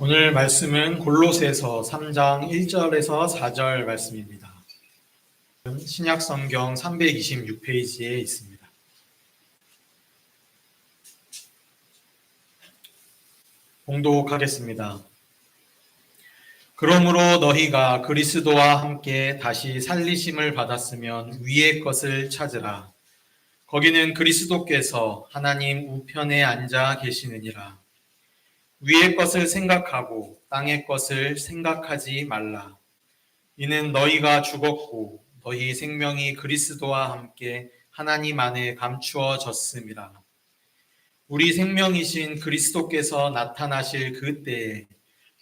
오늘 말씀은 골로새서 3장 1절에서 4절 말씀입니다. 신약 성경 326페이지에 있습니다. 봉독하겠습니다. 그러므로 너희가 그리스도와 함께 다시 살리심을 받았으면 위의 것을 찾으라. 거기는 그리스도께서 하나님 우편에 앉아 계시느니라. 위의 것을 생각하고 땅의 것을 생각하지 말라. 이는 너희가 죽었고 너희 생명이 그리스도와 함께 하나님 안에 감추어졌음이라. 우리 생명이신 그리스도께서 나타나실 그 때에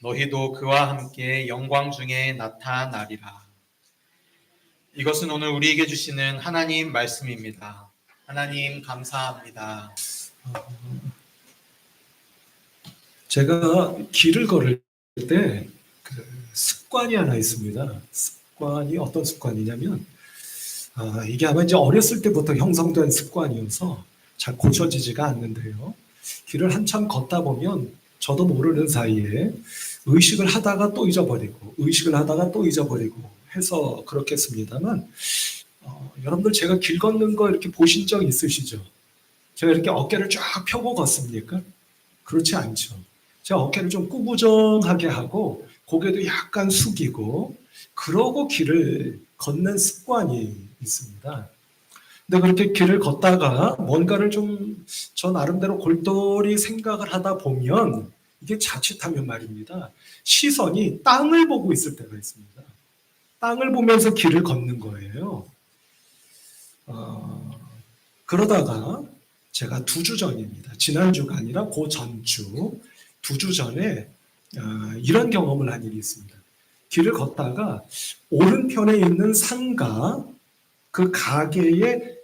너희도 그와 함께 영광 중에 나타나리라. 이것은 오늘 우리에게 주시는 하나님 말씀입니다. 하나님 감사합니다. 제가 길을 걸을 때 습관이 하나 있습니다. 습관이 어떤 습관이냐면 이게 아마 이제 어렸을 때부터 형성된 습관이어서 잘 고쳐지지가 않는데요. 길을 한참 걷다 보면 저도 모르는 사이에 의식을 하다가 또 잊어버리고 의식을 하다가 또 잊어버리고 해서 그렇겠습니다만 여러분들 제가 길 걷는 거 이렇게 보신 적 있으시죠? 제가 이렇게 어깨를 쫙 펴고 걷습니까? 그렇지 않죠. 제가 어깨를 좀 꾸부정하게 하고 고개도 약간 숙이고 그러고 길을 걷는 습관이 있습니다. 근데 그렇게 길을 걷다가 뭔가를 좀 저 나름대로 골똘히 생각을 하다 보면 이게 자칫하면 말입니다. 시선이 땅을 보고 있을 때가 있습니다. 땅을 보면서 길을 걷는 거예요. 그러다가 제가 2주 전입니다. 지난주가 아니라 그 전주 2주 전에 이런 경험을 한 일이 있습니다. 길을 걷다가 오른편에 있는 상가 그 가게의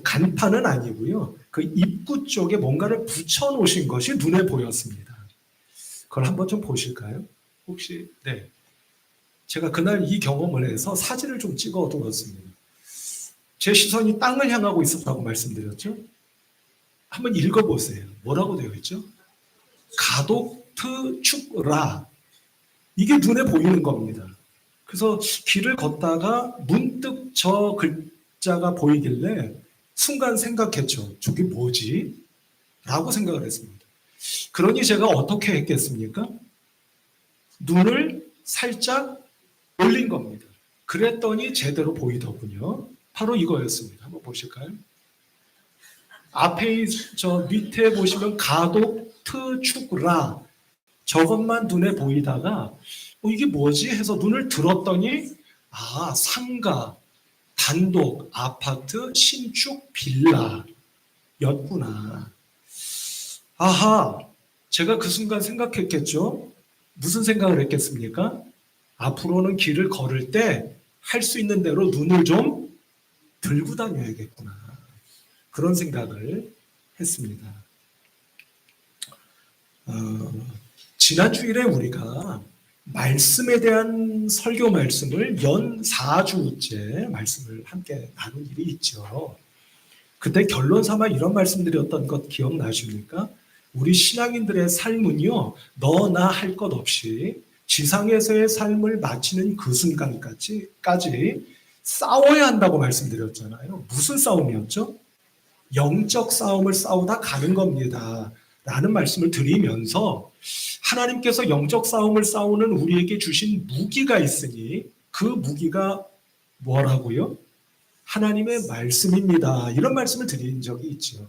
간판은 아니고요. 그 입구 쪽에 뭔가를 붙여놓으신 것이 눈에 보였습니다. 그걸 한번 좀 보실까요? 혹시 네. 제가 그날 이 경험을 해서 사진을 좀 찍어 두었습니다. 제 시선이 땅을 향하고 있었다고 말씀드렸죠? 한번 읽어보세요. 뭐라고 되어 있죠? 가독트 축라. 이게 눈에 보이는 겁니다. 그래서 길을 걷다가 문득 저 글자가 보이길래 순간 생각했죠. 저게 뭐지? 라고 생각을 했습니다. 그러니 제가 어떻게 했겠습니까? 눈을 살짝 올린 겁니다. 그랬더니 제대로 보이더군요. 바로 이거였습니다. 한번 보실까요? 앞에 저 밑에 보시면 가독트 축라 저것만 눈에 보이다가 이게 뭐지 해서 눈을 들었더니 상가, 단독, 아파트, 신축, 빌라였구나. 아하, 제가 그 순간 생각했겠죠. 무슨 생각을 했겠습니까? 앞으로는 길을 걸을 때 할 수 있는 대로 눈을 좀 들고 다녀야겠구나. 그런 생각을 했습니다. 지난 주일에 우리가 말씀에 대한 설교 말씀을 연 4주째 말씀을 함께 나눈 일이 있죠. 그때 결론 삼아 이런 말씀드렸던 것 기억나십니까? 우리 신앙인들의 삶은요, 너나 할 것 없이 지상에서의 삶을 마치는 그 순간까지 싸워야 한다고 말씀드렸잖아요. 무슨 싸움이었죠? 영적 싸움을 싸우다 가는 겁니다. 라는 말씀을 드리면서 하나님께서 영적 싸움을 싸우는 우리에게 주신 무기가 있으니 그 무기가 뭐라고요? 하나님의 말씀입니다. 이런 말씀을 드린 적이 있죠.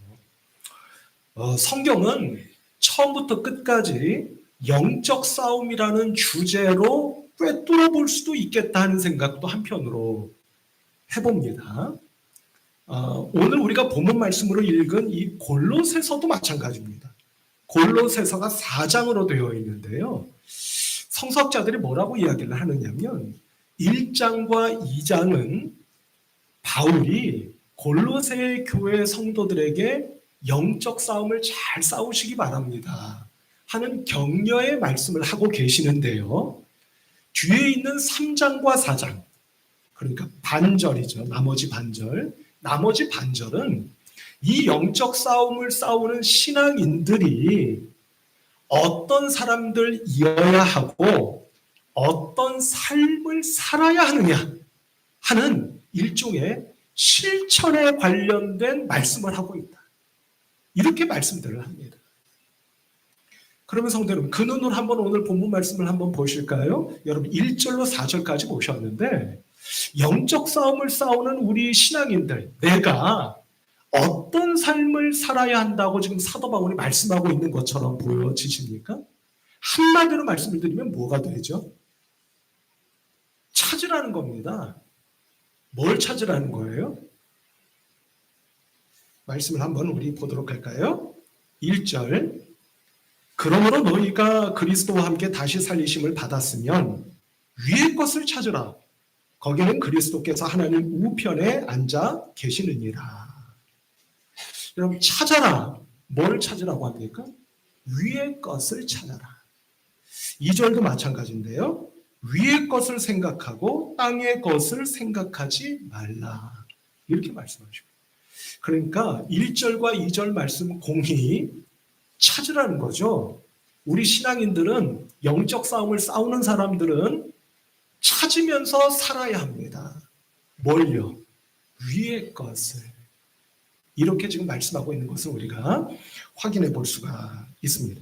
성경은 처음부터 끝까지 영적 싸움이라는 주제로 꿰뚫어 볼 수도 있겠다 하는 생각도 한편으로 해봅니다. 오늘 우리가 본문 말씀으로 읽은 이 골로새서도 마찬가지입니다. 골로새서가 4장으로 되어 있는데요. 성서학자들이 뭐라고 이야기를 하느냐면 1장과 2장은 바울이 골로새 교회 성도들에게 영적 싸움을 잘 싸우시기 바랍니다 하는 격려의 말씀을 하고 계시는데요. 뒤에 있는 3장과 4장, 그러니까 반절이죠. 나머지 반절은 이 영적 싸움을 싸우는 신앙인들이 어떤 사람들이어야 하고 어떤 삶을 살아야 하느냐 하는 일종의 실천에 관련된 말씀을 하고 있다. 이렇게 말씀들을 합니다. 그러면 성도 여러분, 그 눈으로 한번 오늘 본문 말씀을 한번 보실까요? 여러분 1절로 4절까지 보셨는데 영적 싸움을 싸우는 우리 신앙인들, 내가 어떤 삶을 살아야 한다고 지금 사도 바울이 말씀하고 있는 것처럼 보여지십니까? 한마디로 말씀을 드리면 뭐가 되죠? 찾으라는 겁니다. 뭘 찾으라는 거예요? 말씀을 한번 우리 보도록 할까요? 1절, 그러므로 너희가 그리스도와 함께 다시 살리심을 받았으면 위의 것을 찾으라. 거기는 그리스도께서 하나님 우편에 앉아 계시느니라. 여러분, 찾아라. 뭘 찾으라고 합니까? 위의 것을 찾아라. 2절도 마찬가지인데요. 위의 것을 생각하고 땅의 것을 생각하지 말라. 이렇게 말씀하시고. 그러니까 1절과 2절 말씀 공히 찾으라는 거죠. 우리 신앙인들은, 영적 싸움을 싸우는 사람들은 찾으면서 살아야 합니다. 뭘요? 위의 것을. 이렇게 지금 말씀하고 있는 것을 우리가 확인해 볼 수가 있습니다.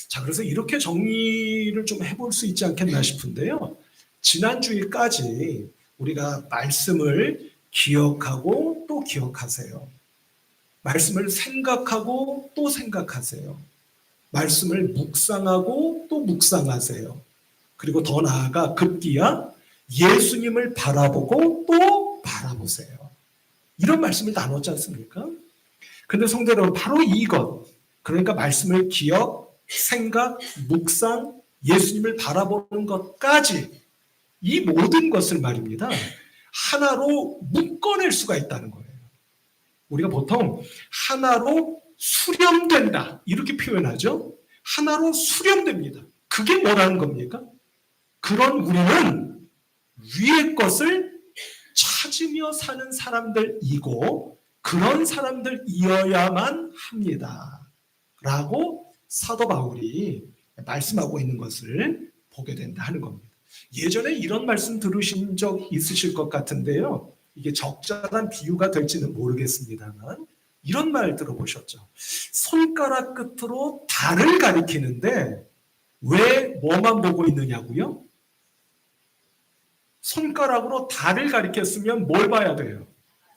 자, 그래서 이렇게 정리를 좀 해볼 수 있지 않겠나 싶은데요. 지난주일까지 우리가 말씀을 기억하고 또 기억하세요. 말씀을 생각하고 또 생각하세요. 말씀을 묵상하고 또 묵상하세요. 그리고 더 나아가 급기야 예수님을 바라보고 또 바라보세요. 이런 말씀을 나눴지 않습니까? 근데 성도 여러분, 바로 이것, 그러니까 말씀을 기억, 생각, 묵상, 예수님을 바라보는 것까지, 이 모든 것을 말입니다, 하나로 묶어낼 수가 있다는 거예요. 우리가 보통 하나로 수렴된다 이렇게 표현하죠. 하나로 수렴됩니다. 그게 뭐라는 겁니까? 그런 우리는 위의 것을 찾으며 사는 사람들이고 그런 사람들이어야만 합니다. 라고 사도 바울이 말씀하고 있는 것을 보게 된다 하는 겁니다. 예전에 이런 말씀 들으신 적 있으실 것 같은데요. 이게 적절한 비유가 될지는 모르겠습니다만 이런 말 들어보셨죠? 손가락 끝으로 달을 가리키는데 왜 뭐만 보고 있느냐고요? 손가락으로 달을 가리켰으면 뭘 봐야 돼요?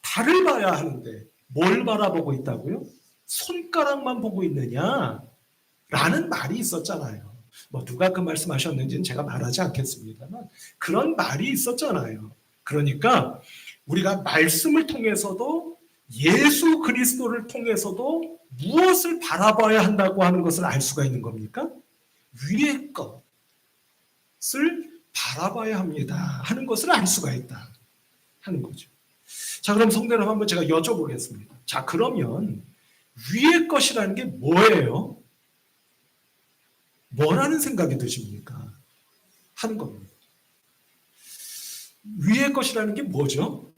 달을 봐야 하는데 뭘 바라보고 있다고요? 손가락만 보고 있느냐? 라는 말이 있었잖아요. 뭐 누가 그 말씀하셨는지는 제가 말하지 않겠습니다만 그런 말이 있었잖아요. 그러니까 우리가 말씀을 통해서도 예수 그리스도를 통해서도 무엇을 바라봐야 한다고 하는 것을 알 수가 있는 겁니까? 위의 것을 바라봐야 합니다 하는 것을 알 수가 있다 하는 거죠. 자, 그럼 성도 여러분 한번 제가 여쭤보겠습니다. 자, 그러면 위의 것이라는 게 뭐예요? 뭐라는 생각이 드십니까? 하는 겁니다. 위의 것이라는 게 뭐죠?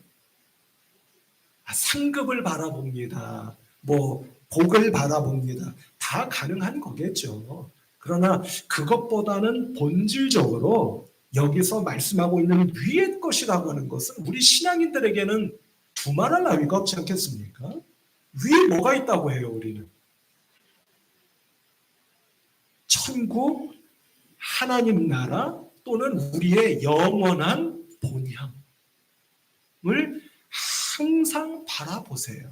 상급을 바라봅니다. 뭐 복을 바라봅니다. 다 가능한 거겠죠. 그러나 그것보다는 본질적으로 여기서 말씀하고 있는 위의 것이라고 하는 것은 우리 신앙인들에게는 두말할 나위가 없지 않겠습니까? 위에 뭐가 있다고 해요, 우리는? 천국, 하나님 나라 또는 우리의 영원한 본향을 항상 바라보세요.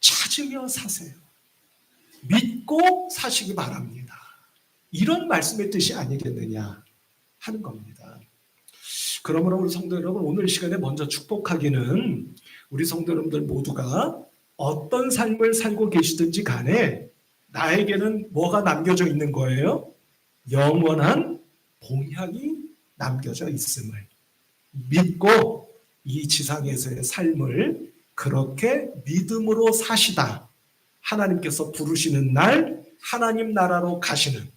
찾으며 사세요. 믿고 사시기 바랍니다. 이런 말씀의 뜻이 아니겠느냐 하는 겁니다. 그러므로 우리 성도 여러분, 오늘 시간에 먼저 축복하기는 우리 성도 여러분들 모두가 어떤 삶을 살고 계시든지 간에 나에게는 뭐가 남겨져 있는 거예요? 영원한 본향이 남겨져 있음을 믿고 이 지상에서의 삶을 그렇게 믿음으로 사시다. 하나님께서 부르시는 날 하나님 나라로 가시는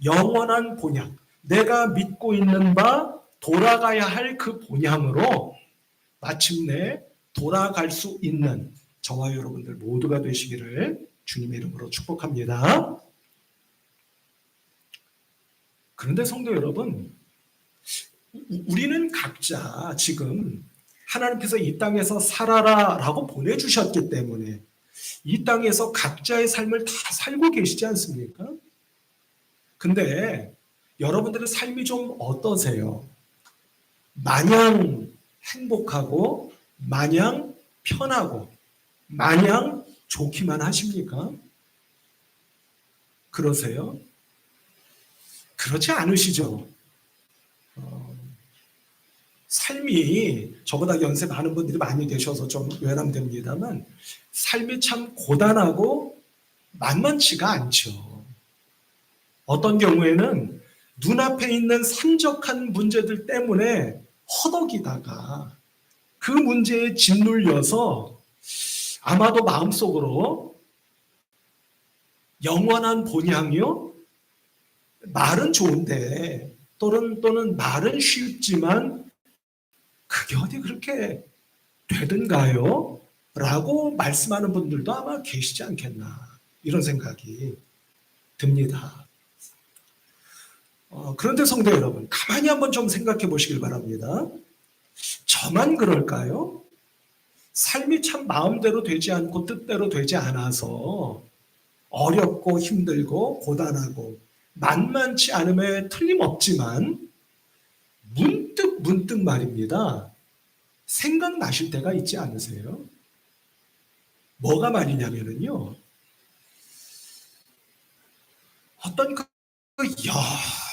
영원한 본향, 내가 믿고 있는 바 돌아가야 할 그 본향으로 마침내 돌아갈 수 있는 저와 여러분들 모두가 되시기를 주님의 이름으로 축복합니다. 그런데 성도 여러분, 우리는 각자 지금 하나님께서 이 땅에서 살아라라고 보내주셨기 때문에 이 땅에서 각자의 삶을 다 살고 계시지 않습니까? 근데 여러분들의 삶이 좀 어떠세요? 마냥 행복하고 마냥 편하고 마냥 좋기만 하십니까? 그러세요? 그렇지 않으시죠? 삶이 저보다 연세 많은 분들이 많이 계셔서 좀 외람됩니다만 삶이 참 고단하고 만만치가 않죠. 어떤 경우에는 눈앞에 있는 산적한 문제들 때문에 허덕이다가 그 문제에 짓눌려서 아마도 마음속으로 영원한 본향이요? 말은 좋은데 또는 말은 쉽지만 그게 어디 그렇게 되든가요? 라고 말씀하는 분들도 아마 계시지 않겠나 이런 생각이 듭니다. 그런데 성도 여러분, 가만히 한번 좀 생각해 보시길 바랍니다. 저만 그럴까요? 삶이 참 마음대로 되지 않고 뜻대로 되지 않아서 어렵고 힘들고 고단하고 만만치 않음에 틀림없지만 문득 말입니다. 생각나실 때가 있지 않으세요? 뭐가 말이냐면요. 어떤 그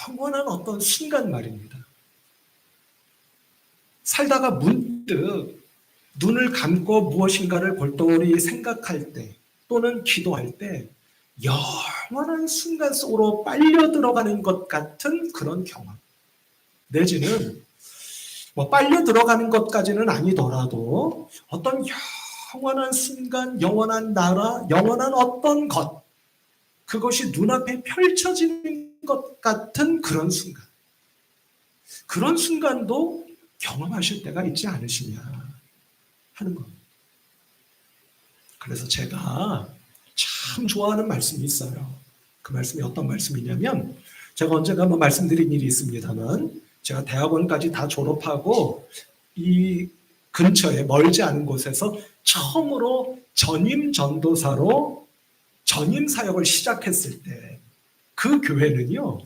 영원한 어떤 순간 말입니다. 살다가 문득 눈을 감고 무엇인가를 골똘히 생각할 때 또는 기도할 때 영원한 순간 속으로 빨려 들어가는 것 같은 그런 경험. 내지는 뭐 빨려 들어가는 것까지는 아니더라도 어떤 영원한 순간, 영원한 나라, 영원한 어떤 것, 그것이 눈앞에 펼쳐지는 것 같은 그런 순간. 그런 순간도 경험하실 때가 있지 않으시냐 하는 겁니다. 그래서 제가 참 좋아하는 말씀이 있어요. 그 말씀이 어떤 말씀이냐면 제가 언젠가 한번 말씀드린 일이 있습니다만 제가 대학원까지 다 졸업하고 이 근처에 멀지 않은 곳에서 처음으로 전임 전도사로 전임 사역을 시작했을 때 그 교회는요,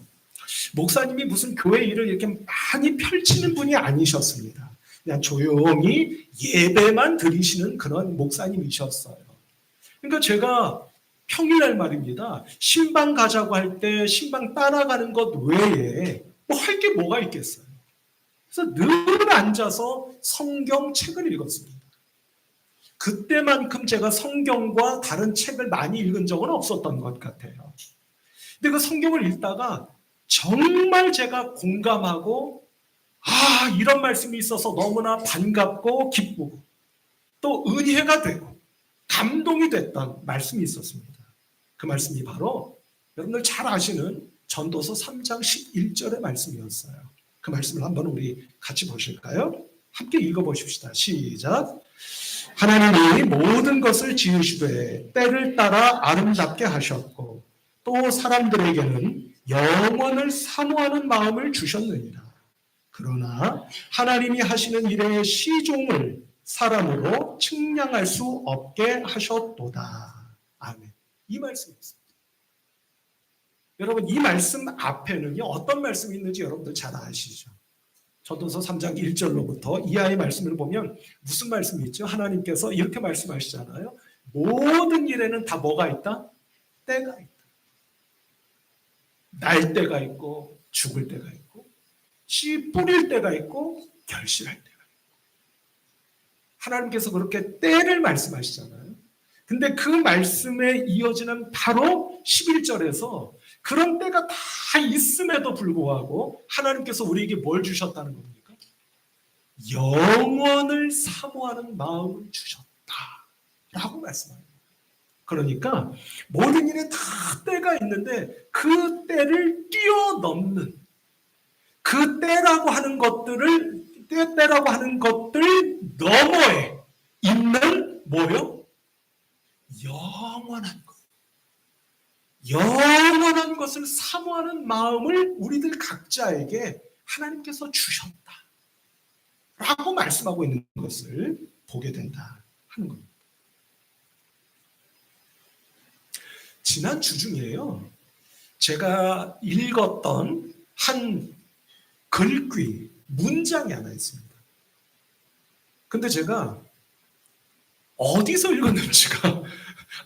목사님이 무슨 교회 일을 이렇게 많이 펼치는 분이 아니셨습니다. 그냥 조용히 예배만 드리시는 그런 목사님이셨어요. 그러니까 제가 평일날 말입니다. 신방 가자고 할 때 신방 따라가는 것 외에 뭐 할 게 뭐가 있겠어요. 그래서 늘 앉아서 성경책을 읽었습니다. 그때만큼 제가 성경과 다른 책을 많이 읽은 적은 없었던 것 같아요. 근데 그 성경을 읽다가 정말 제가 공감하고 이런 말씀이 있어서 너무나 반갑고 기쁘고 또 은혜가 되고 감동이 됐던 말씀이 있었습니다. 그 말씀이 바로 여러분들 잘 아시는 전도서 3장 11절의 말씀이었어요. 그 말씀을 한번 우리 같이 보실까요? 함께 읽어보십시다. 시작. 하나님이 모든 것을 지으시되 때를 따라 아름답게 하셨고 또 사람들에게는 영원을 사모하는 마음을 주셨느니라. 그러나 하나님이 하시는 일의 시종을 사람으로 측량할 수 없게 하셨도다. 아멘. 이 말씀이었습니다. 여러분 이 말씀 앞에는요 어떤 말씀이 있는지 여러분들 잘 아시죠? 전도서 3장 1절로부터 이하의 말씀을 보면 무슨 말씀이 있죠? 하나님께서 이렇게 말씀하시잖아요. 모든 일에는 다 뭐가 있다? 때가 있다. 날 때가 있고 죽을 때가 있고 씨 뿌릴 때가 있고 결실할 때가 있고 하나님께서 그렇게 때를 말씀하시잖아요. 근데 그 말씀에 이어지는 바로 11절에서 그런 때가 다 있음에도 불구하고 하나님께서 우리에게 뭘 주셨다는 겁니까? 영원을 사모하는 마음을 주셨다 라고 말씀합니다. 그러니까 모든 일에 다 때가 있는데 그 때를 뛰어넘는 그 때라고 하는 것들 너머에 있는 뭐요? 영원한 것. 영원한 것을 사모하는 마음을 우리들 각자에게 하나님께서 주셨다 라고 말씀하고 있는 것을 보게 된다 하는 겁니다. 지난 주 중에요, 제가 읽었던 한 글귀, 문장이 하나 있습니다. 근데 제가 어디서 읽었는지가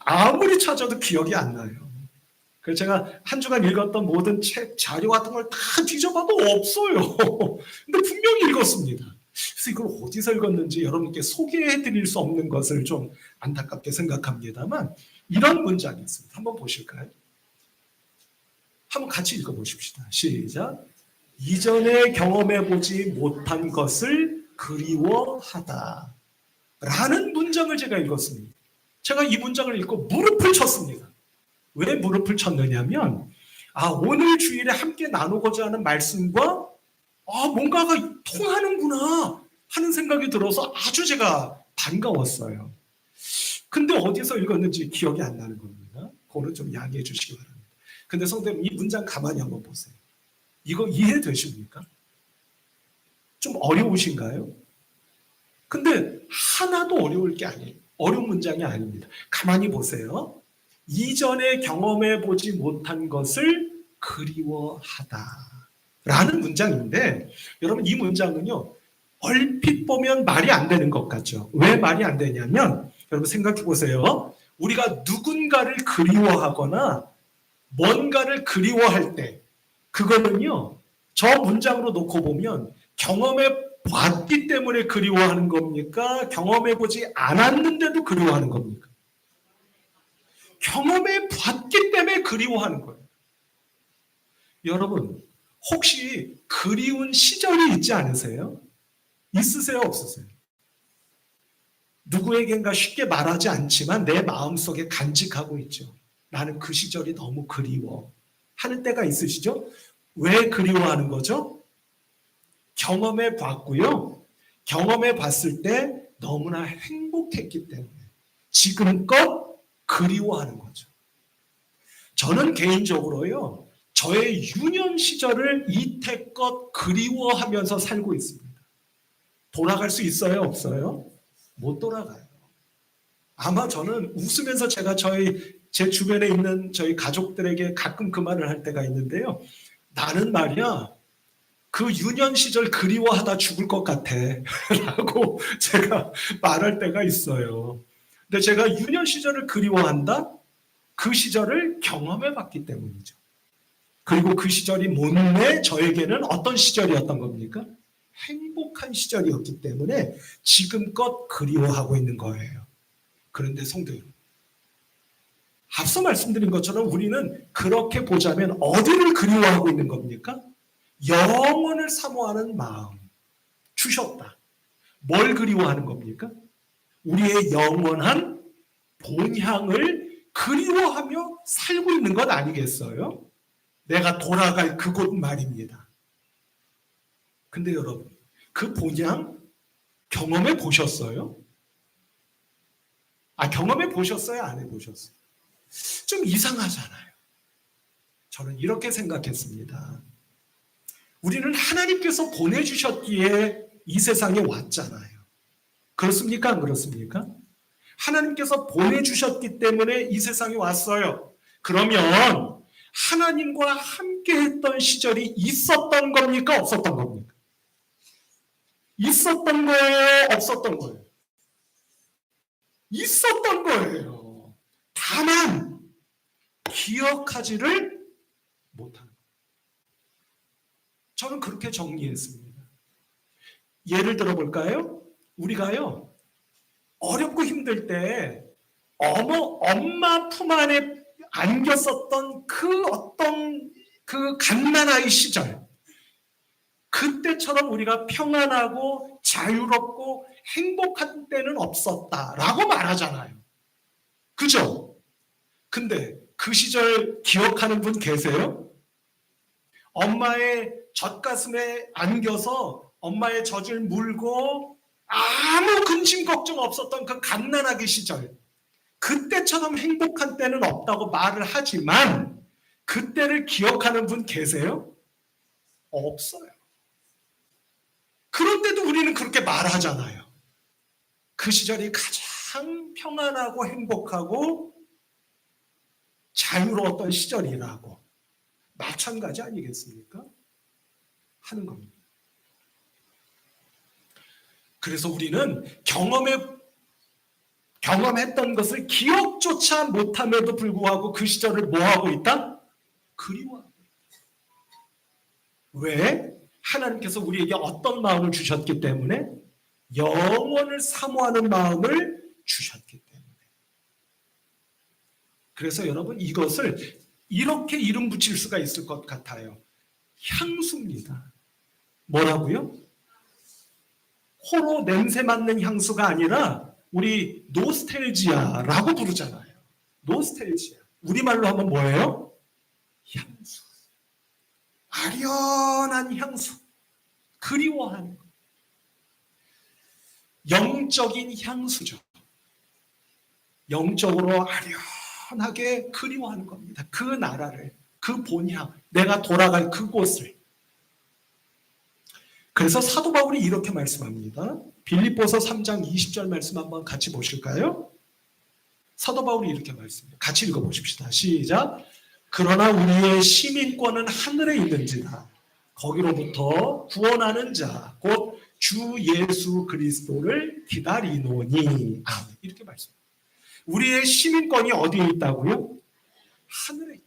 아무리 찾아도 기억이 안 나요. 그래서 제가 한 주간 읽었던 모든 책, 자료 같은 걸 다 뒤져봐도 없어요. 근데 분명히 읽었습니다. 그래서 이걸 어디서 읽었는지 여러분께 소개해 드릴 수 없는 것을 좀 안타깝게 생각합니다만, 이런 문장이 있습니다. 한번 보실까요? 한번 같이 읽어보십시다. 시작. 이전에 경험해보지 못한 것을 그리워하다 라는 문장을 제가 읽었습니다. 제가 이 문장을 읽고 무릎을 쳤습니다. 왜 무릎을 쳤느냐면, 오늘 주일에 함께 나누고자 하는 말씀과 뭔가가 통하는구나 하는 생각이 들어서 아주 제가 반가웠어요. 근데 어디서 읽었는지 기억이 안 나는 겁니다. 그거는 좀 양해해 주시기 바랍니다. 근데 성도님, 이 문장 가만히 한번 보세요. 이거 이해되십니까? 좀 어려우신가요? 근데 하나도 어려울 게 아니에요. 어려운 문장이 아닙니다. 가만히 보세요. 이전에 경험해 보지 못한 것을 그리워하다 라는 문장인데, 여러분 이 문장은요, 얼핏 보면 말이 안 되는 것 같죠. 왜 말이 안 되냐면, 여러분 생각해 보세요. 우리가 누군가를 그리워하거나 뭔가를 그리워할 때, 그거는요, 저 문장으로 놓고 보면 경험해 봤기 때문에 그리워하는 겁니까? 경험해 보지 않았는데도 그리워하는 겁니까? 경험해 봤기 때문에 그리워하는 거예요. 여러분, 혹시 그리운 시절이 있지 않으세요? 있으세요? 없으세요? 누구에겐가 쉽게 말하지 않지만 내 마음속에 간직하고 있죠. 나는 그 시절이 너무 그리워 하는 때가 있으시죠? 왜 그리워하는 거죠? 경험해 봤고요. 경험해 봤을 때 너무나 행복했기 때문에 지금껏 그리워하는 거죠. 저는 개인적으로요, 저의 유년 시절을 이태껏 그리워하면서 살고 있습니다. 돌아갈 수 있어요? 없어요? 못 돌아가요. 아마 저는 웃으면서 제가 제 주변에 있는 저희 가족들에게 가끔 그 말을 할 때가 있는데요. 나는 말이야, 그 유년 시절 그리워하다 죽을 것 같아 라고 제가 말할 때가 있어요. 근데 제가 유년 시절을 그리워한다? 그 시절을 경험해 봤기 때문이죠. 그리고 그 시절이 못내 저에게는 어떤 시절이었던 겁니까? 행복한 시절이었기 때문에 지금껏 그리워하고 있는 거예요. 그런데 성도 여러분, 앞서 말씀드린 것처럼 우리는 그렇게 보자면 어디를 그리워하고 있는 겁니까? 영원을 사모하는 마음 주셨다. 뭘 그리워하는 겁니까? 우리의 영원한 본향을 그리워하며 살고 있는 것 아니겠어요? 내가 돌아갈 그곳 말입니다. 근데 여러분, 그 본향 경험해 보셨어요? 경험해 보셨어요? 안 해보셨어요? 좀 이상하잖아요. 저는 이렇게 생각했습니다. 우리는 하나님께서 보내주셨기에 이 세상에 왔잖아요. 그렇습니까? 안 그렇습니까? 하나님께서 보내주셨기 때문에 이 세상에 왔어요. 그러면 하나님과 함께 했던 시절이 있었던 겁니까? 없었던 겁니까? 있었던 거예요? 없었던 거예요? 있었던 거예요. 다만 기억하지를 못하는 거예요. 저는 그렇게 정리했습니다. 예를 들어 볼까요? 우리가요, 어렵고 힘들 때 엄마 품 안에 안겼었던 그 어떤 그 갓난아이 시절, 그때처럼 우리가 평안하고 자유롭고 행복한 때는 없었다라고 말하잖아요. 그죠? 근데 그 시절 기억하는 분 계세요? 엄마의 젖가슴에 안겨서 엄마의 젖을 물고 아무 근심 걱정 없었던 그 갓난아기 시절, 그때처럼 행복한 때는 없다고 말을 하지만 그때를 기억하는 분 계세요? 없어요. 그런데도 우리는 그렇게 말하잖아요. 그 시절이 가장 평안하고 행복하고 자유로웠던 시절이라고. 마찬가지 아니겠습니까? 하는 겁니다. 그래서 우리는 경험했던 것을 기억조차 못함에도 불구하고 그 시절을 뭐하고 있다? 그리워하고 있다. 왜? 하나님께서 우리에게 어떤 마음을 주셨기 때문에? 영원을 사모하는 마음을 주셨기 때문에. 그래서 여러분 이것을 이렇게 이름 붙일 수가 있을 것 같아요. 향수입니다. 뭐라고요? 코로 냄새 맡는 향수가 아니라 우리 노스텔지아라고 부르잖아요. 노스텔지아. 우리말로 하면 뭐예요? 향수. 아련한 향수. 그리워하는 것. 영적인 향수죠. 영적으로 아련하게 그리워하는 겁니다. 그 나라를, 그 본향, 내가 돌아갈 그곳을. 그래서 사도 바울이 이렇게 말씀합니다. 빌립보서 3장 20절 말씀 한번 같이 보실까요? 사도 바울이 이렇게 말씀해요. 같이 읽어보십시다. 시작. 그러나 우리의 시민권은 하늘에 있는지라 거기로부터 구원하는 자 곧 주 예수 그리스도를 기다리노니. 아멘. 이렇게 말씀합니다. 우리의 시민권이 어디에 있다고요? 하늘에 있다.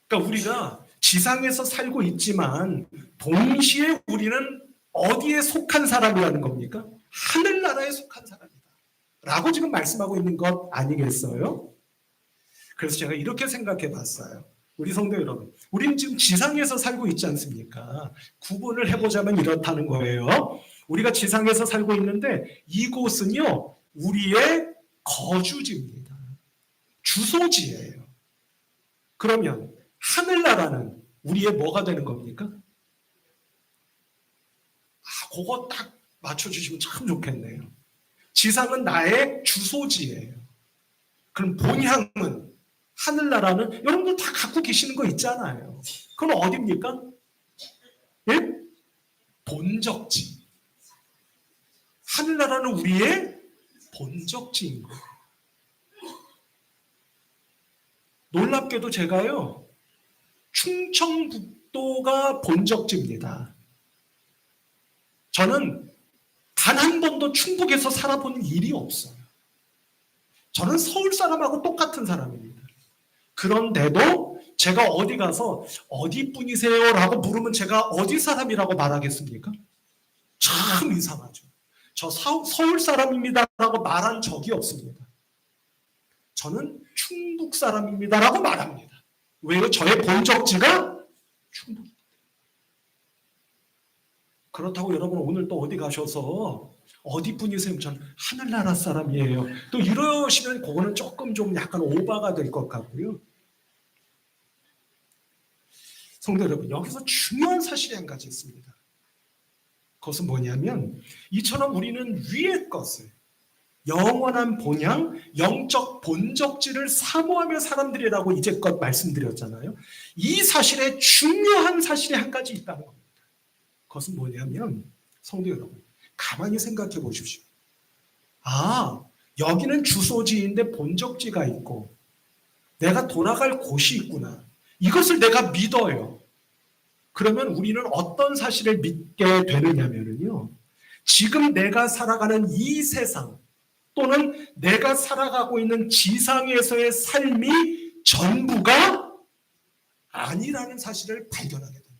그러니까 우리가 지상에서 살고 있지만 동시에 우리는 어디에 속한 사람이라는 겁니까? 하늘나라에 속한 사람이다. 라고 지금 말씀하고 있는 것 아니겠어요? 그래서 제가 이렇게 생각해 봤어요. 우리 성도 여러분, 우리는 지금 지상에서 살고 있지 않습니까? 구분을 해보자면 이렇다는 거예요. 우리가 지상에서 살고 있는데 이곳은요, 우리의 거주지입니다. 주소지예요. 그러면 하늘나라는 우리의 뭐가 되는 겁니까? 그거 딱 맞춰주시면 참 좋겠네요. 지상은 나의 주소지예요. 그럼 본향은, 하늘나라는 여러분들 다 갖고 계시는 거 있잖아요. 그럼 어디입니까? 예? 본적지. 하늘나라는 우리의 본적지인 거예요. 놀랍게도 제가요, 충청북도가 본적지입니다. 저는 단 한 번도 충북에서 살아본 일이 없어요. 저는 서울 사람하고 똑같은 사람입니다. 그런데도 제가 어디 가서 어디 분이세요? 라고 물으면 제가 어디 사람이라고 말하겠습니까? 참 이상하죠. 저 서울 사람입니다 라고 말한 적이 없습니다. 저는 충북 사람입니다 라고 말합니다. 왜요? 저의 본적지가 충북입니다. 그렇다고 여러분 오늘 또 어디 가셔서 어디 분이세요? 전 하늘나라 사람이에요. 또 이러시면 그거는 조금 좀 약간 오바가 될 것 같고요. 성도 여러분, 여기서 중요한 사실이 한 가지 있습니다. 그것은 뭐냐면 이처럼 우리는 위의 것을, 영원한 본향, 영적 본적지를 사모하며 사람들이라고 이제껏 말씀드렸잖아요. 이 사실에 중요한 사실이 한 가지 있다는 겁니다. 그것은 뭐냐면 성도 여러분, 가만히 생각해 보십시오. 여기는 주소지인데 본적지가 있고 내가 돌아갈 곳이 있구나. 이것을 내가 믿어요. 그러면 우리는 어떤 사실을 믿게 되느냐면요. 지금 내가 살아가는 이 세상 또는 내가 살아가고 있는 지상에서의 삶이 전부가 아니라는 사실을 발견하게 됩니다.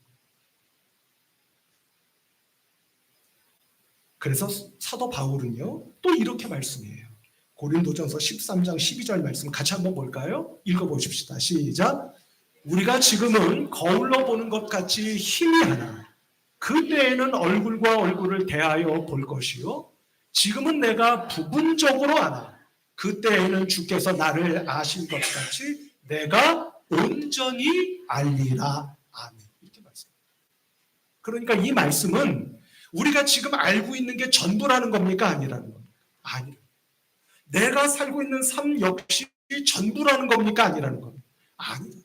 그래서 사도 바울은요, 또 이렇게 말씀해요. 고린도전서 13장 12절 말씀 같이 한번 볼까요? 읽어보십시다. 시작. 우리가 지금은 거울로 보는 것 같이 희미하나 그때에는 얼굴과 얼굴을 대하여 볼 것이요. 지금은 내가 부분적으로 아나 그때에는 주께서 나를 아신 것 같이 내가 온전히 알리라. 아멘. 이렇게 말씀합니다. 그러니까 이 말씀은 우리가 지금 알고 있는 게 전부라는 겁니까? 아니라는 겁니까? 아니라. 내가 살고 있는 삶 역시 전부라는 겁니까? 아니라는 겁니까? 아니다.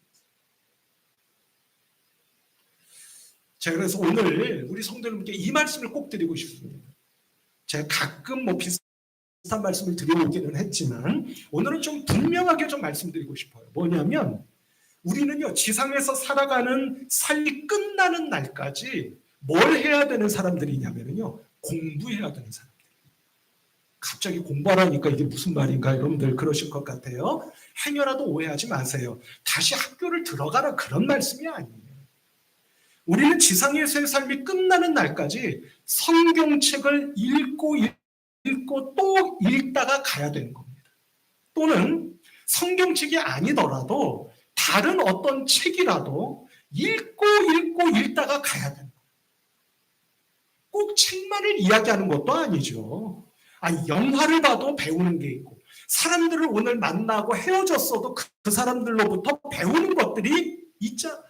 제가 그래서 오늘 우리 성도 여러분께 이 말씀을 꼭 드리고 싶습니다. 제가 가끔 비슷한 말씀을 드려오기는 했지만 오늘은 좀 분명하게 좀 말씀드리고 싶어요. 뭐냐면 우리는요, 지상에서 살아가는 삶이 끝나는 날까지 뭘 해야 되는 사람들이냐면요, 공부해야 되는 사람들. 갑자기 공부하라니까 이게 무슨 말인가 여러분들 그러실 것 같아요. 행여라도 오해하지 마세요. 다시 학교를 들어가라 그런 말씀이 아니에요. 우리는 지상에서의 삶이 끝나는 날까지 성경책을 읽고 또 읽다가 가야 되는 겁니다. 또는 성경책이 아니더라도 다른 어떤 책이라도 읽고 읽다가 가야 되는 거예요. 꼭 책만을 이야기하는 것도 아니죠. 아니, 영화를 봐도 배우는 게 있고 사람들을 오늘 만나고 헤어졌어도 그 사람들로부터 배우는 것들이 있잖아요.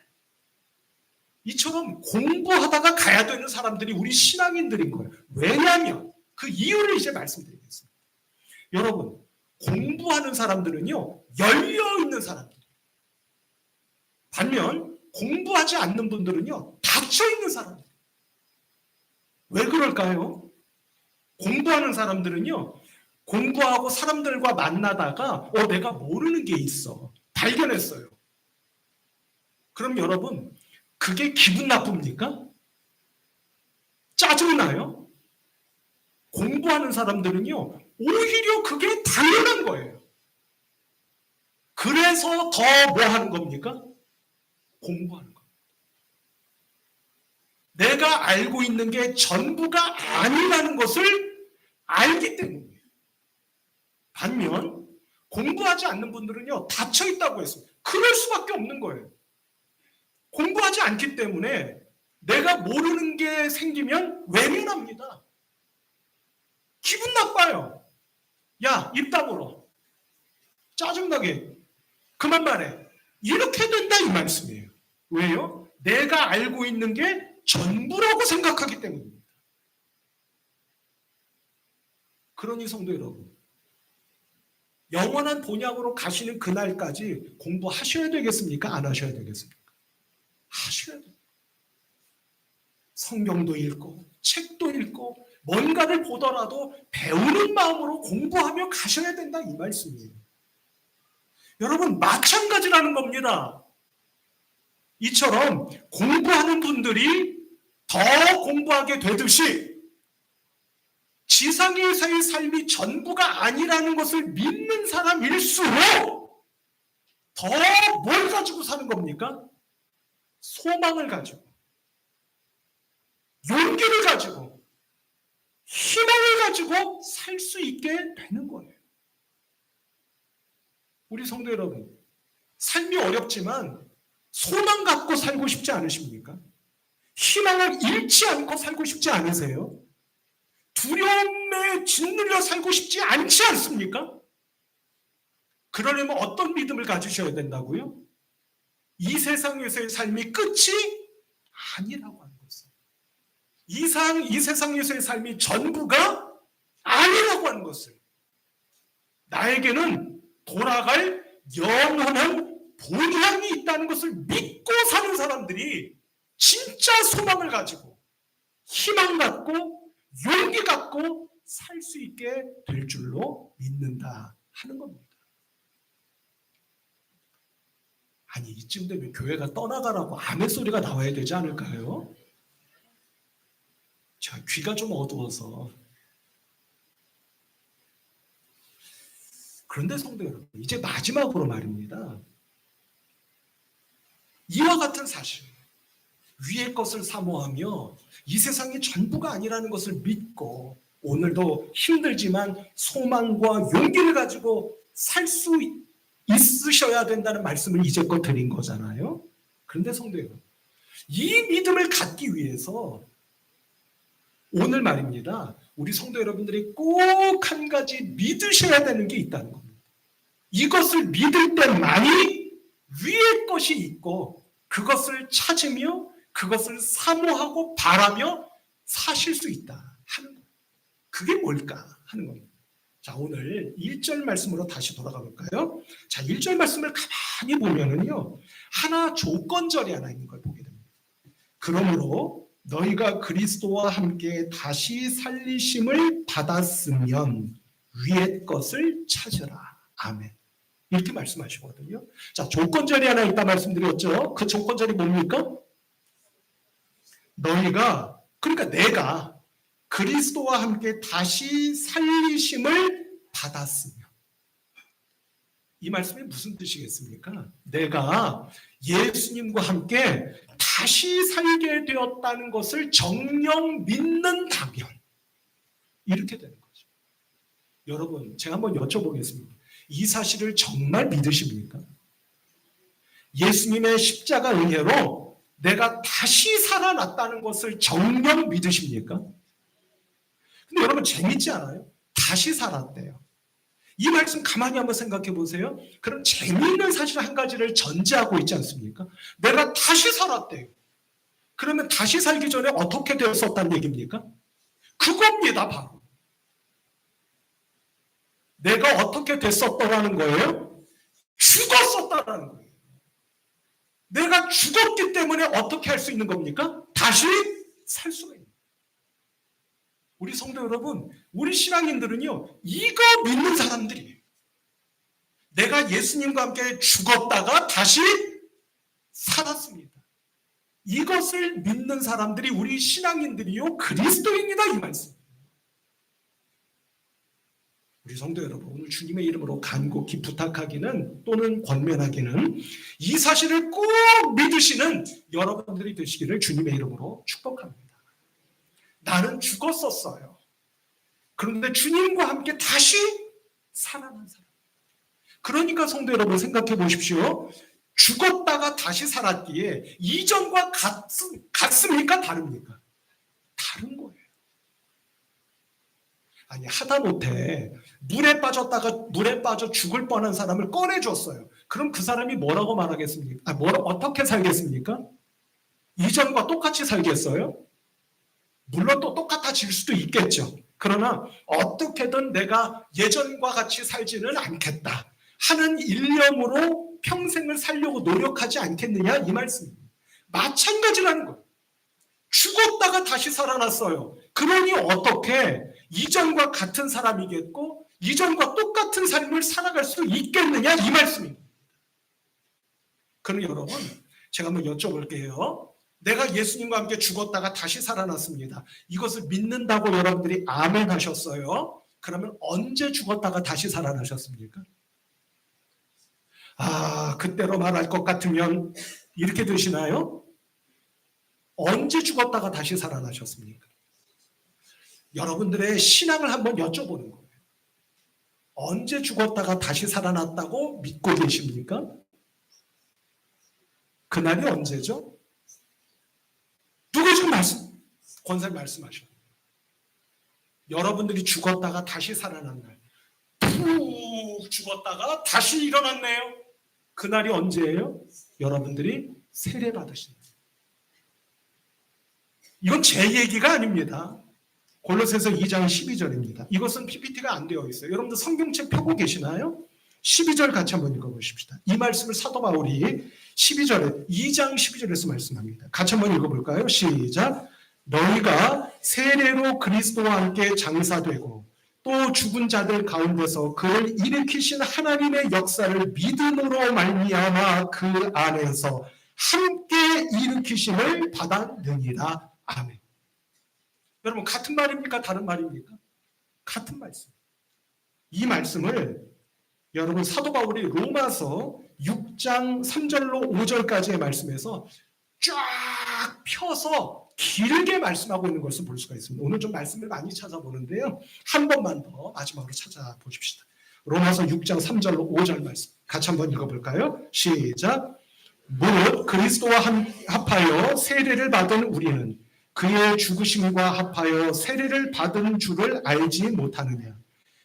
이처럼 공부하다가 가야 되는 사람들이 우리 신앙인들인 거예요. 왜냐하면 그 이유를 이제 말씀드리겠습니다. 여러분, 공부하는 사람들은요, 열려있는 사람들이에요. 반면 공부하지 않는 분들은요, 닫혀있는 사람들이에요. 왜 그럴까요? 공부하는 사람들은요, 공부하고 사람들과 만나다가 내가 모르는 게 있어. 발견했어요. 그럼 여러분, 그게 기분 나쁩니까? 짜증나요? 공부하는 사람들은요, 오히려 그게 당연한 거예요. 그래서 더 뭐 하는 겁니까? 공부하는 겁니다. 내가 알고 있는 게 전부가 아니라는 것을 알기 때문이에요. 반면 공부하지 않는 분들은요, 닫혀 있다고 했습니다. 그럴 수밖에 없는 거예요. 공부하지 않기 때문에 내가 모르는 게 생기면 외면합니다. 기분 나빠요. 야, 입 다물어. 짜증나게. 그만 말해. 이렇게 된다 이 말씀이에요. 왜요? 내가 알고 있는 게 전부라고 생각하기 때문입니다. 그러니 성도 여러분, 영원한 본향으로 가시는 그날까지 공부하셔야 되겠습니까? 안 하셔야 되겠습니까? 하셔야 돼요. 성경도 읽고 책도 읽고 뭔가를 보더라도 배우는 마음으로 공부하며 가셔야 된다 이 말씀이에요. 여러분, 마찬가지라는 겁니다. 이처럼 공부하는 분들이 더 공부하게 되듯이 지상에서의 삶이 전부가 아니라는 것을 믿는 사람일수록 더 뭘 가지고 사는 겁니까? 소망을 가지고, 용기를 가지고, 희망을 가지고 살 수 있게 되는 거예요. 우리 성도 여러분, 삶이 어렵지만 소망 갖고 살고 싶지 않으십니까? 희망을 잃지 않고 살고 싶지 않으세요? 두려움에 짓눌려 살고 싶지 않지 않습니까? 그러려면 어떤 믿음을 가지셔야 된다고요? 이 세상에서의 삶이 끝이 아니라고 하는 것을. 이 세상에서의 삶이 전부가 아니라고 하는 것을. 나에게는 돌아갈 영원한 본향이 있다는 것을 믿고 사는 사람들이 진짜 소망을 가지고 희망 갖고 용기 갖고 살 수 있게 될 줄로 믿는다 하는 겁니다. 아니, 이쯤 되면 교회가 떠나가라고 아멘 소리가 나와야 되지 않을까요? 자, 귀가 좀 어두워서. 그런데 성도 여러분, 이제 마지막으로 말입니다. 이와 같은 사실, 위의 것을 사모하며 이 세상이 전부가 아니라는 것을 믿고 오늘도 힘들지만 소망과 용기를 가지고 살 수 있으셔야 된다는 말씀을 이제껏 드린 거잖아요. 그런데 성도 여러분, 이 믿음을 갖기 위해서 오늘 말입니다. 우리 성도 여러분들이 꼭 한 가지 믿으셔야 되는 게 있다는 겁니다. 이것을 믿을 때만이 위의 것이 있고 그것을 찾으며 그것을 사모하고 바라며 사실 수 있다 하는 거예요. 그게 뭘까 하는 겁니다. 자, 오늘 1절 말씀으로 다시 돌아가 볼까요? 자, 1절 말씀을 가만히 보면은요, 하나 조건절이 하나 있는 걸 보게 됩니다. 그러므로 너희가 그리스도와 함께 다시 살리심을 받았으면 위의 것을 찾으라. 아멘. 이렇게 말씀하시거든요. 자, 조건절이 하나 있다 말씀드렸죠. 그 조건절이 뭡니까? 너희가, 그러니까 내가 그리스도와 함께 다시 살리심을 받았으면. 이 말씀이 무슨 뜻이겠습니까? 내가 예수님과 함께 다시 살게 되었다는 것을 정녕 믿는다면 이렇게 되는 거죠. 여러분, 제가 한번 여쭤보겠습니다. 이 사실을 정말 믿으십니까? 예수님의 십자가 은혜로 내가 다시 살아났다는 것을 정녕 믿으십니까? 근데 여러분, 재밌지 않아요? 다시 살았대요. 이 말씀 가만히 한번 생각해 보세요. 그럼 재미있는 사실 한 가지를 전제하고 있지 않습니까? 내가 다시 살았대요. 그러면 다시 살기 전에 어떻게 되었었다는 얘기입니까? 그겁니다, 바로. 내가 어떻게 됐었다라는 거예요? 죽었었다라는 거예요. 내가 죽었기 때문에 어떻게 할 수 있는 겁니까? 다시 살 수가 있는 거예요. 우리 성도 여러분, 우리 신앙인들은요, 이거 믿는 사람들이에요. 내가 예수님과 함께 죽었다가 다시 살았습니다. 이것을 믿는 사람들이 우리 신앙인들이요, 그리스도인이다, 이 말씀. 우리 성도 여러분, 오늘 주님의 이름으로 간곡히 부탁하기는 또는 권면하기는 이 사실을 꼭 믿으시는 여러분들이 되시기를 주님의 이름으로 축복합니다. 나는 죽었었어요. 그런데 주님과 함께 다시 살아난 사람. 그러니까 성도 여러분, 생각해 보십시오. 죽었다가 다시 살았기에 이전과 같습니까? 다릅니까? 다른 거예요. 아니, 하다못해 물에 빠져 죽을 뻔한 사람을 꺼내줬어요. 그럼 그 사람이 뭐라고 말하겠습니까? 어떻게 살겠습니까? 이전과 똑같이 살겠어요? 물론 또 똑같아질 수도 있겠죠. 그러나 어떻게든 내가 예전과 같이 살지는 않겠다 하는 일념으로 평생을 살려고 노력하지 않겠느냐, 이 말씀입니다. 마찬가지라는 거예요. 죽었다가 다시 살아났어요. 그러니 어떻게 이전과 같은 사람이겠고 이전과 똑같은 삶을 살아갈 수 있겠느냐, 이 말씀입니다. 그럼 여러분, 제가 한번 여쭤볼게요. 내가 예수님과 함께 죽었다가 다시 살아났습니다. 이것을 믿는다고 여러분들이 아멘 하셨어요. 그러면 언제 죽었다가 다시 살아나셨습니까? 그때로 말할 것 같으면 이렇게 되시나요? 언제 죽었다가 다시 살아나셨습니까? 여러분들의 신앙을 한번 여쭤보는 거예요. 언제 죽었다가 다시 살아났다고 믿고 계십니까? 그날이 언제죠? 누가 지금 권사님 말씀하셔요. 여러분들이 죽었다가 다시 살아난 날. 푹 죽었다가 다시 일어났네요. 그날이 언제예요? 여러분들이 세례 받으신 날. 이건 제 얘기가 아닙니다. 골로새서 2장 12절입니다. 이것은 PPT가 안 되어 있어요. 여러분들 성경책 펴고 계시나요? 12절 같이 한번 읽어보십시다. 이 말씀을 사도 바울이 12절에 2장 12절에서 말씀합니다. 같이 한번 읽어볼까요? 시작. 너희가 세례로 그리스도와 함께 장사되고 또 죽은 자들 가운데서 그를 일으키신 하나님의 역사를 믿음으로 말미암아 그 안에서 함께 일으키심을 받았느니라. 아멘. 여러분, 같은 말입니까? 다른 말입니까? 같은 말씀. 이 말씀을 여러분 사도 바울이 로마서 6장 3절로 5절까지의 말씀에서 쫙 펴서 길게 말씀하고 있는 것을 볼 수가 있습니다. 오늘 좀 말씀을 많이 찾아보는데요. 한 번만 더 마지막으로 찾아보십시다. 로마서 6장 3절로 5절 말씀 같이 한번 읽어볼까요? 시작. 무릇 그리스도와 합하여 세례를 받은 우리는 그의 죽으심과 합하여 세례를 받은 줄을 알지 못하느냐.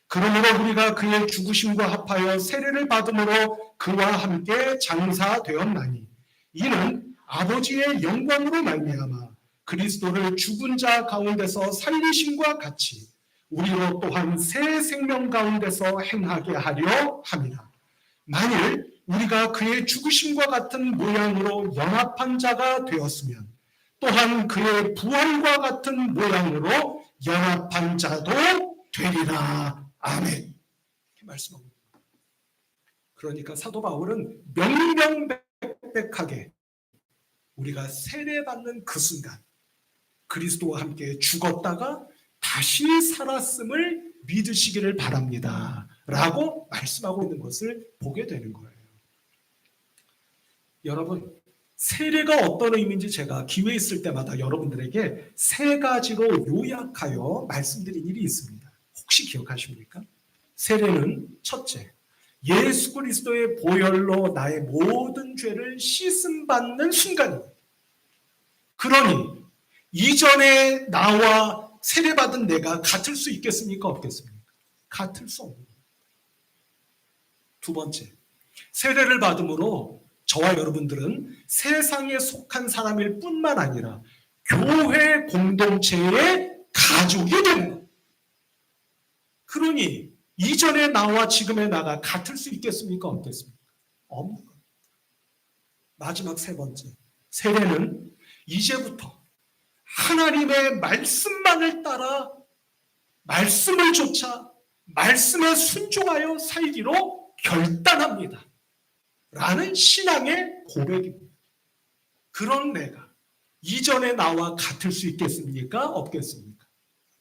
그러므로 우리가 그의 죽으심과 합하여 세례를 받음으로 그와 함께 장사되었나니 이는 아버지의 영광으로 말미암아 그리스도를 죽은 자 가운데서 살리심과 같이 우리로 또한 새 생명 가운데서 행하게 하려 함이라. 만일 우리가 그의 죽으심과 같은 모양으로 연합한 자가 되었으면 또한 그의 부활과 같은 모양으로 연합한 자도 되리라. 아멘. 이렇게 말씀합니다. 그러니까 사도 바울은 명명백백하게 우리가 세례받는 그 순간 그리스도와 함께 죽었다가 다시 살았음을 믿으시기를 바랍니다. 라고 말씀하고 있는 것을 보게 되는 거예요. 여러분, 세례가 어떤 의미인지 제가 기회 있을 때마다 여러분들에게 세 가지로 요약하여 말씀드린 일이 있습니다. 혹시 기억하십니까? 세례는 첫째, 예수 그리스도의 보혈로 나의 모든 죄를 씻음받는 순간입니다. 그러니 이전에 나와 세례받은 내가 같을 수 있겠습니까? 없겠습니까? 같을 수 없는 겁니다. 두 번째, 세례를 받음으로 저와 여러분들은 세상에 속한 사람일 뿐만 아니라 교회 공동체의 가족이 되는 거예요. 그러니 이전의 나와 지금의 나가 같을 수 있겠습니까? 없겠습니까? 없는 겁니다. 마지막 세 번째, 세례는 이제부터 하나님의 말씀만을 따라 말씀을 좇아 말씀에 순종하여 살기로 결단합니다. 라는 신앙의 고백입니다. 그런 내가 이전의 나와 같을 수 있겠습니까? 없겠습니까?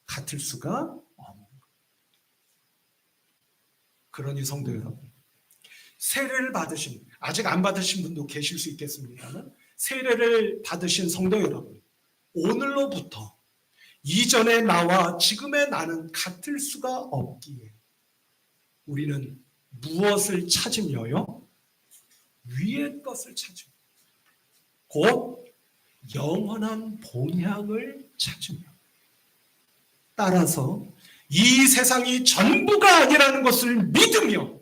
같을 수가 없는 거예요. 그러니 성도 여러분, 세례를 받으신, 아직 안 받으신 분도 계실 수 있겠습니다만 세례를 받으신 성도 여러분, 오늘로부터 이전의 나와 지금의 나는 같을 수가 없기에 우리는 무엇을 찾으며요? 위의 것을 찾으며 곧 영원한 본향을 찾으며 따라서 이 세상이 전부가 아니라는 것을 믿으며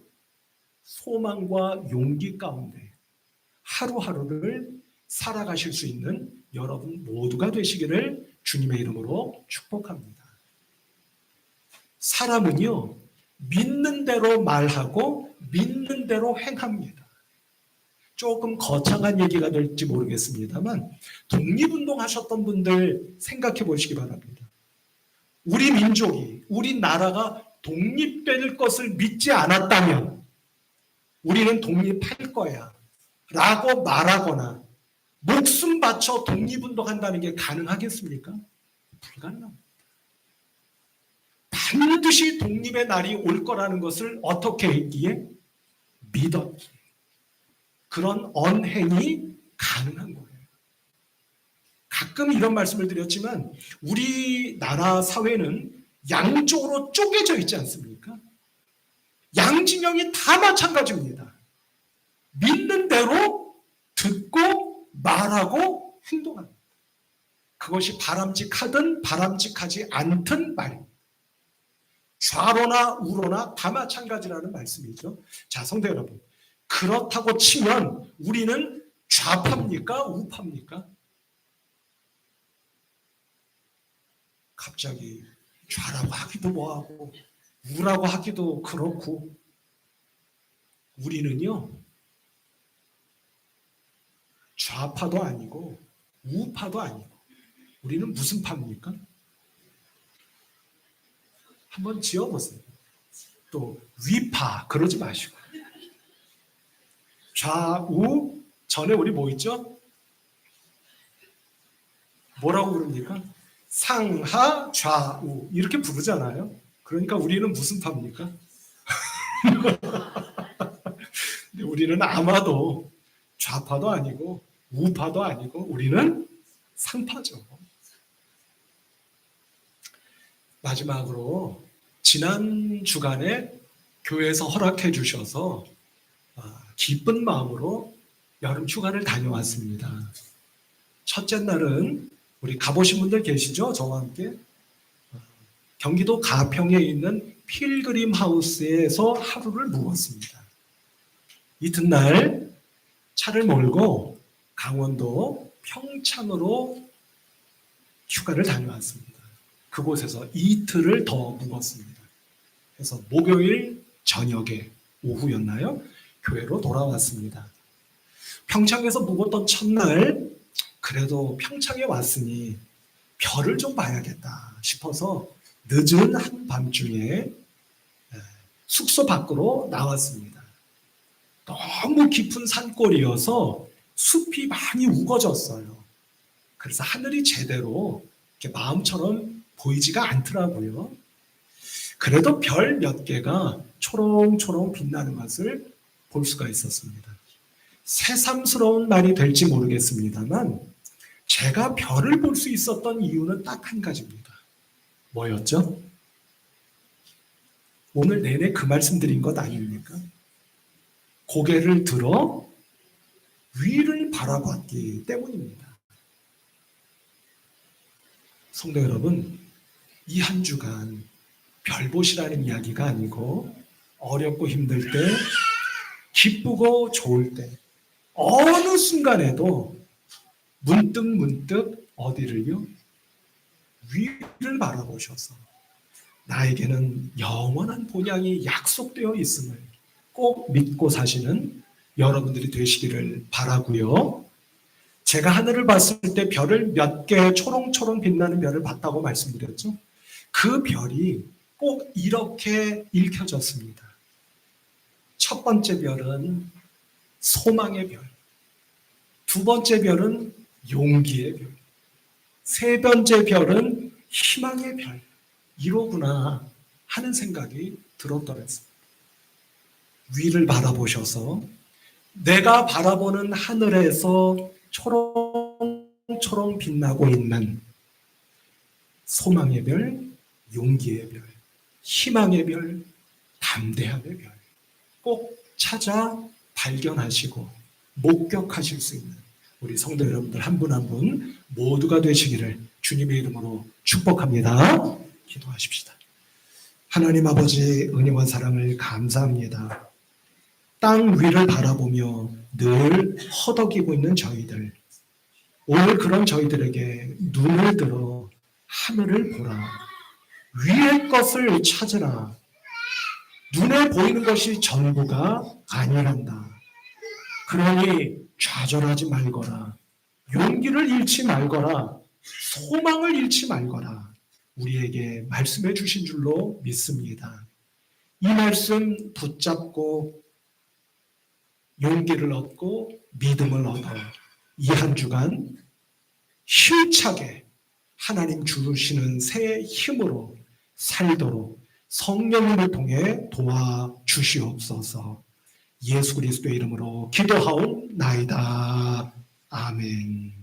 소망과 용기 가운데 하루하루를 살아가실 수 있는 여러분 모두가 되시기를 주님의 이름으로 축복합니다. 사람은요, 믿는 대로 말하고 믿는 대로 행합니다. 조금 거창한 얘기가 될지 모르겠습니다만 독립운동 하셨던 분들 생각해 보시기 바랍니다. 우리 민족이, 우리 나라가 독립될 것을 믿지 않았다면 우리는 독립할 거야 라고 말하거나 목숨 바쳐 독립운동한다는 게 가능하겠습니까? 불가능합니다. 반드시 독립의 날이 올 거라는 것을 어떻게 했기에? 믿었기에. 그런 언행이 가능한 거예요. 가끔 이런 말씀을 드렸지만 우리나라 사회는 양쪽으로 쪼개져 있지 않습니까? 양진영이 다 마찬가지입니다. 믿는 대로 듣고 말하고 행동합니다. 그것이 바람직하든 바람직하지 않든 말입니다. 좌로나 우로나 다 마찬가지라는 말씀이죠. 자, 성도 여러분, 그렇다고 치면 우리는 좌파입니까? 우파입니까? 갑자기 좌라고 하기도 뭐하고 우라고 하기도 그렇고 우리는요, 좌파도 아니고 우파도 아니고 우리는 무슨 파입니까? 한번 지어보세요. 또 위파 그러지 마시고 좌우 전에 우리 뭐 있죠? 뭐라고 부릅니까? 상하 좌우 이렇게 부르잖아요. 그러니까 우리는 무슨 파입니까? 우리는 아마도 좌파도 아니고 우파도 아니고 우리는 상파죠. 마지막으로 지난 주간에 교회에서 허락해 주셔서 기쁜 마음으로 여름 휴가를 다녀왔습니다. 첫째 날은 우리 가보신 분들 계시죠? 저와 함께 경기도 가평에 있는 필그림 하우스에서 하루를 묵었습니다. 이튿날 차를 몰고 강원도 평창으로 휴가를 다녀왔습니다. 그곳에서 이틀을 더 묵었습니다. 그래서 목요일 저녁에 오후였나요? 교회로 돌아왔습니다. 평창에서 묵었던 첫날 그래도 평창에 왔으니 별을 좀 봐야겠다 싶어서 늦은 한밤중에 숙소 밖으로 나왔습니다. 너무 깊은 산골이어서 숲이 많이 우거졌어요. 그래서 하늘이 제대로 이렇게 마음처럼 보이지가 않더라고요. 그래도 별 몇 개가 초롱초롱 빛나는 것을 볼 수가 있었습니다. 새삼스러운 말이 될지 모르겠습니다만 제가 별을 볼 수 있었던 이유는 딱 한 가지입니다. 뭐였죠? 오늘 내내 그 말씀 드린 것 아닙니까? 고개를 들어 위를 바라봤기 때문입니다. 성도 여러분, 이 한 주간 별 보시라는 이야기가 아니고 어렵고 힘들 때, 기쁘고 좋을 때, 어느 순간에도 문득 어디를요? 위를 바라보셔서 나에게는 영원한 본향이 약속되어 있음을 꼭 믿고 사시는 여러분들이 되시기를 바라고요. 제가 하늘을 봤을 때 별을 몇 개 초롱초롱 빛나는 별을 봤다고 말씀드렸죠. 그 별이 꼭 이렇게 읽혀졌습니다. 첫 번째 별은 소망의 별, 두 번째 별은 용기의 별, 세 번째 별은 희망의 별. 이로구나 하는 생각이 들었더랬습니다. 위를 바라보셔서 내가 바라보는 하늘에서 초롱초롱 빛나고 있는 소망의 별, 용기의 별, 희망의 별, 담대함의 별 꼭 찾아 발견하시고 목격하실 수 있는 우리 성도 여러분들 한 분 한 분 모두가 되시기를 주님의 이름으로 축복합니다. 기도하십시다. 하나님 아버지 은혜와 사랑을 감사합니다. 땅 위를 바라보며 늘 허덕이고 있는 저희들, 오늘 그런 저희들에게 눈을 들어 하늘을 보라, 위의 것을 찾으라. 눈에 보이는 것이 전부가 아니란다. 그러니 좌절하지 말거라, 용기를 잃지 말거라, 소망을 잃지 말거라. 우리에게 말씀해 주신 줄로 믿습니다. 이 말씀 붙잡고 용기를 얻고 믿음을 얻어 이 한 주간 힘차게 하나님 주시는 새 힘으로 살도록 성령님을 통해 도와주시옵소서. 예수 그리스도의 이름으로 기도하옵나이다. 아멘.